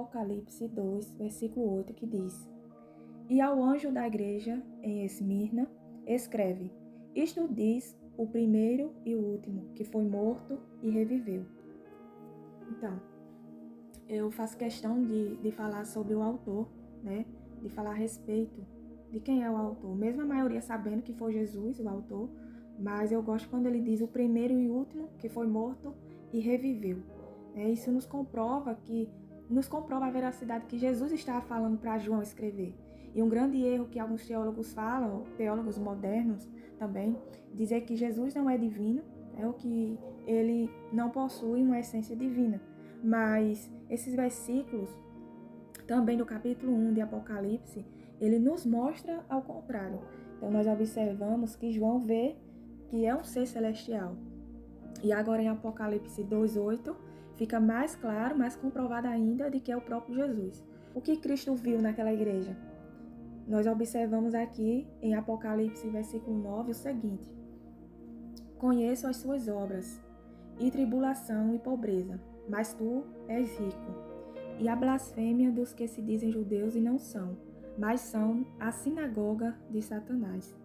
Apocalipse 2, versículo 8, que diz: E ao anjo da igreja em Esmirna, escreve: Isto diz o primeiro e o último, que foi morto e reviveu. Então, eu faço questão de falar sobre o autor, né? De falar a respeito de quem é o autor. Mesmo a maioria sabendo que foi Jesus, o autor, mas eu gosto quando ele diz o primeiro e o último, que foi morto e reviveu. Isso nos comprova a veracidade que Jesus estava falando para João escrever. E um grande erro que alguns teólogos falam, teólogos modernos também, dizer que Jesus não é divino, ou que ele não possui uma essência divina. Mas esses versículos, também do capítulo 1 de Apocalipse, ele nos mostra ao contrário. Então nós observamos que João vê que é um ser celestial. E agora em Apocalipse 2:8 fica mais claro, mais comprovado ainda de que é o próprio Jesus. O que Cristo viu naquela igreja? Nós observamos aqui em Apocalipse versículo 9 o seguinte: Conheço as suas obras, e tribulação e pobreza, mas tu és rico. E a blasfêmia dos que se dizem judeus e não são, mas são a sinagoga de Satanás.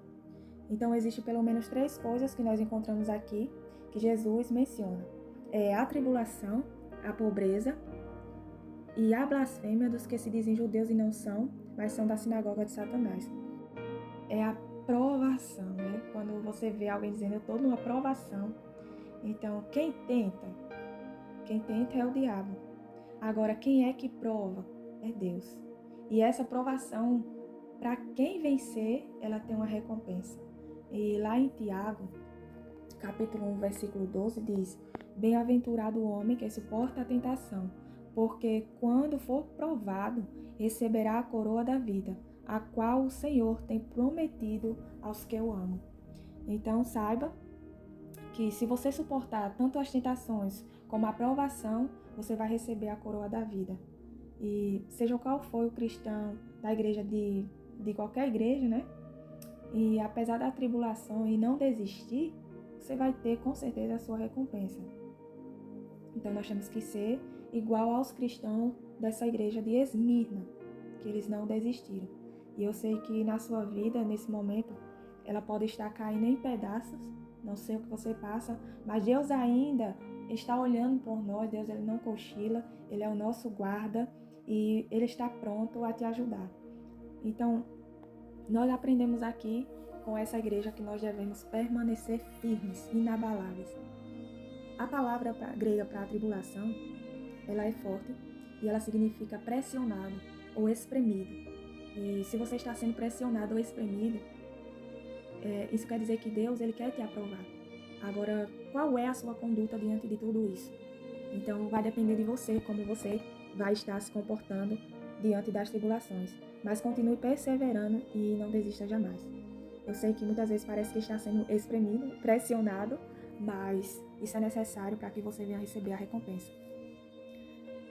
Então, existem pelo menos 3 coisas que nós encontramos aqui, que Jesus menciona. É a tribulação, a pobreza e a blasfêmia dos que se dizem judeus e não são, mas são da sinagoga de Satanás. É a provação, né? Quando você vê alguém dizendo, eu estou numa provação. Então, quem tenta é o diabo. Agora, quem é que prova? É Deus. E essa provação, para quem vencer, ela tem uma recompensa. E lá em Tiago, capítulo 1, versículo 12, diz: Bem-aventurado o homem que suporta a tentação, porque quando for provado, receberá a coroa da vida, a qual o Senhor tem prometido aos que o amam. Então, saiba que se você suportar tanto as tentações como a provação, você vai receber a coroa da vida. E seja qual for o cristão da igreja de qualquer igreja, né? E apesar da tribulação e não desistir, você vai ter com certeza a sua recompensa. Então nós temos que ser igual aos cristãos dessa igreja de Esmirna, que eles não desistiram. E eu sei que na sua vida, nesse momento, ela pode estar caindo em pedaços, não sei o que você passa, mas Deus ainda está olhando por nós. Deus, ele não cochila, ele é o nosso guarda e ele está pronto a te ajudar. Então, nós aprendemos aqui com essa igreja que nós devemos permanecer firmes, inabaláveis. A palavra grega para a tribulação, ela é forte e ela significa pressionado ou espremido. E se você está sendo pressionado ou espremido, isso quer dizer que Deus, ele quer te aprovar. Agora, qual é a sua conduta diante de tudo isso? Então, vai depender de você, como você vai estar se comportando diante das tribulações. Mas continue perseverando e não desista jamais. Eu sei que muitas vezes parece que está sendo espremido, pressionado, mas isso é necessário para que você venha receber a recompensa.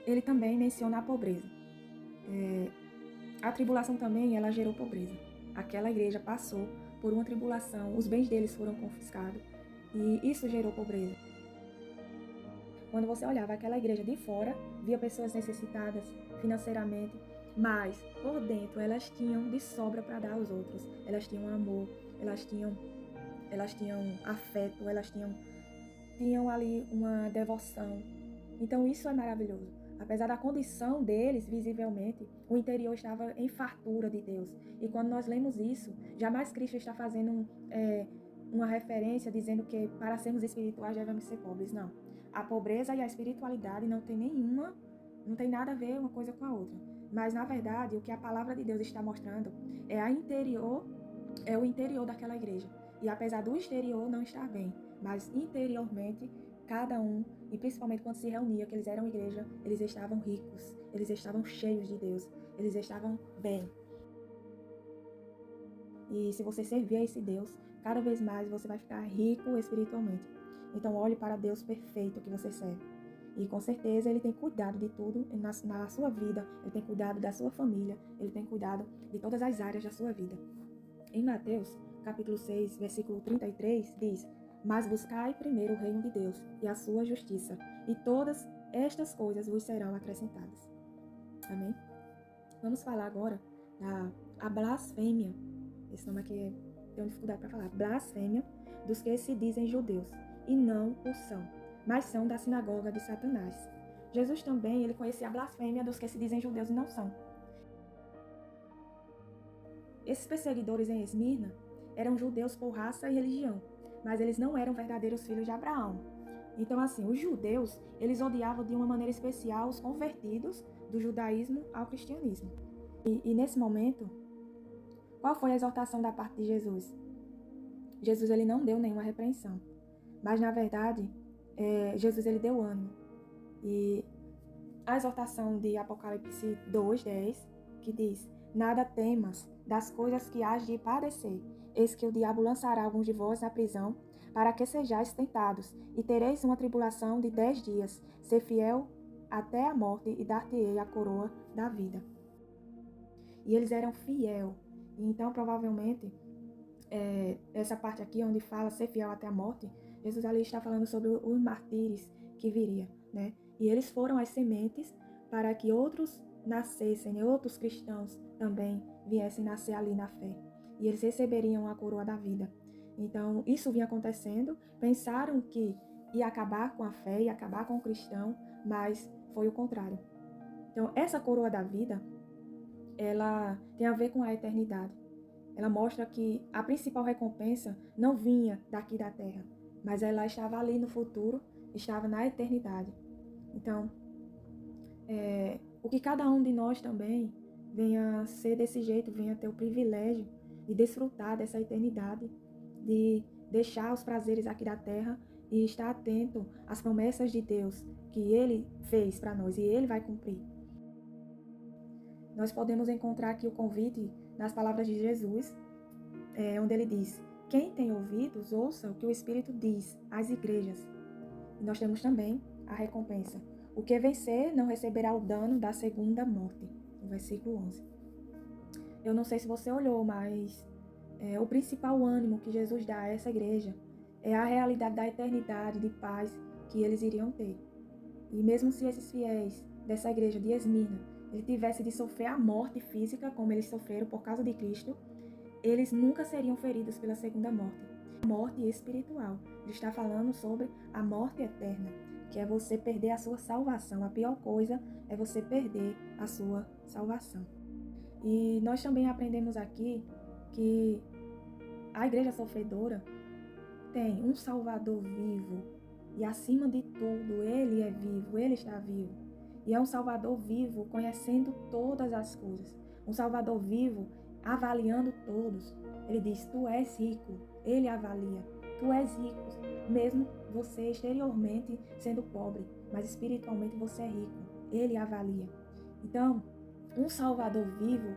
Ele também menciona a pobreza. A tribulação também, ela gerou pobreza. Aquela igreja passou por uma tribulação, os bens deles foram confiscados e isso gerou pobreza. Quando você olhava aquela igreja de fora, via pessoas necessitadas financeiramente, mas por dentro elas tinham de sobra para dar aos outros. Elas tinham amor, elas tinham afeto, elas tinham ali uma devoção. Então isso é maravilhoso. Apesar da condição deles, visivelmente, o interior estava em fartura de Deus. E quando nós lemos isso, jamais Cristo está fazendo uma referência dizendo que para sermos espirituais devemos ser pobres. Não. A pobreza e a espiritualidade não tem nada a ver uma coisa com a outra. Mas, na verdade, o que a palavra de Deus está mostrando é o interior daquela igreja. E apesar do exterior não estar bem, mas interiormente, cada um, e principalmente quando se reunia, que eles eram igreja, eles estavam ricos, eles estavam cheios de Deus, eles estavam bem. E se você servir a esse Deus, cada vez mais você vai ficar rico espiritualmente. Então olhe para Deus perfeito que você serve. E com certeza Ele tem cuidado de tudo na sua vida, Ele tem cuidado da sua família, Ele tem cuidado de todas as áreas da sua vida. Em Mateus, capítulo 6, versículo 33, diz: Mas buscai primeiro o reino de Deus e a sua justiça, e todas estas coisas vos serão acrescentadas. Amém? Vamos falar agora da blasfêmia. Esse nome aqui tenho dificuldade para falar. Blasfêmia dos que se dizem judeus e não o são, mas são da sinagoga de Satanás. Jesus também, ele conhecia a blasfêmia dos que se dizem judeus e não são. Esses perseguidores em Esmirna eram judeus por raça e religião, mas eles não eram verdadeiros filhos de Abraão. Então, assim, os judeus, eles odiavam de uma maneira especial os convertidos do judaísmo ao cristianismo. E nesse momento, qual foi a exortação da parte de Jesus? Jesus, ele não deu nenhuma repreensão, mas, na verdade, Jesus, ele deu ânimo. E a exortação de Apocalipse 2:10, que diz: nada temas das coisas que hás de padecer, eis que o diabo lançará alguns de vós na prisão, para que sejais tentados, e tereis uma tribulação de 10 dias. Ser fiel até a morte, e dar-te-ei a coroa da vida. E eles eram fiel. Então, provavelmente, essa parte aqui, onde fala ser fiel até a morte, Jesus ali está falando sobre os martírios que viria, né? E eles foram as sementes para que outros nascessem, outros cristãos também viessem nascer ali na fé. E eles receberiam a coroa da vida. Então, isso vinha acontecendo. Pensaram que ia acabar com a fé, ia acabar com o cristão, mas foi o contrário. Então, essa coroa da vida, ela tem a ver com a eternidade. Ela mostra que a principal recompensa não vinha daqui da terra, mas ela estava ali no futuro, estava na eternidade. Então, o que cada um de nós também venha ser desse jeito, venha ter o privilégio de desfrutar dessa eternidade, de deixar os prazeres aqui da terra e estar atento às promessas de Deus que Ele fez para nós e Ele vai cumprir. Nós podemos encontrar aqui o convite nas palavras de Jesus, onde ele diz: quem tem ouvidos, ouça o que o Espírito diz às igrejas. E nós temos também a recompensa. O que vencer não receberá o dano da segunda morte. No versículo 11. Eu não sei se você olhou, mas o principal ânimo que Jesus dá a essa igreja é a realidade da eternidade, de paz que eles iriam ter. E mesmo se esses fiéis dessa igreja de Esmirna, ele tivesse de sofrer a morte física, como eles sofreram por causa de Cristo, eles nunca seriam feridos pela segunda morte. Morte espiritual. Ele está falando sobre a morte eterna, que é você perder a sua salvação. A pior coisa é você perder a sua salvação. E nós também aprendemos aqui que a igreja sofredora tem um Salvador vivo. E acima de tudo, Ele é vivo, Ele está vivo. E é um Salvador vivo, conhecendo todas as coisas. Um Salvador vivo, avaliando todos. Ele diz: tu és rico. Ele avalia: tu és rico, mesmo você exteriormente sendo pobre, mas espiritualmente você é rico. Ele avalia. Então, um Salvador vivo,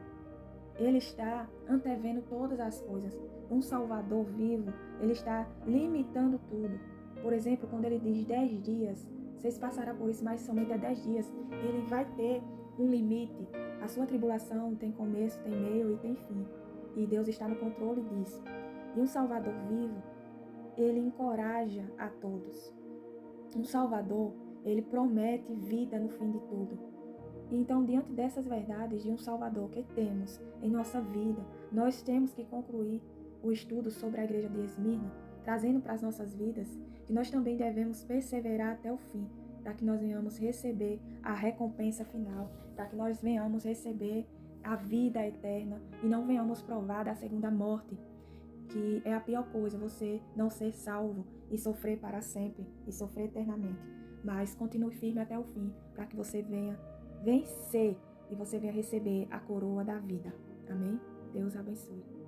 ele está antevendo todas as coisas. Um Salvador vivo, ele está limitando tudo. Por exemplo, quando ele diz 10 dias, vocês passarão por isso, mas somente 10 dias. Ele vai ter um limite. A sua tribulação tem começo, tem meio e tem fim. E Deus está no controle disso. E um Salvador vivo, ele encoraja a todos. Um Salvador, ele promete vida no fim de tudo. E então, diante dessas verdades de um Salvador que temos em nossa vida, nós temos que concluir o estudo sobre a igreja de Esmirna, trazendo para as nossas vidas que nós também devemos perseverar até o fim, para que nós venhamos receber a recompensa final, para que nós venhamos receber a vida eterna e não venhamos provar da segunda morte, que é a pior coisa, você não ser salvo e sofrer para sempre e sofrer eternamente. Mas continue firme até o fim, para que você venha vencer e você venha receber a coroa da vida. Amém? Deus abençoe.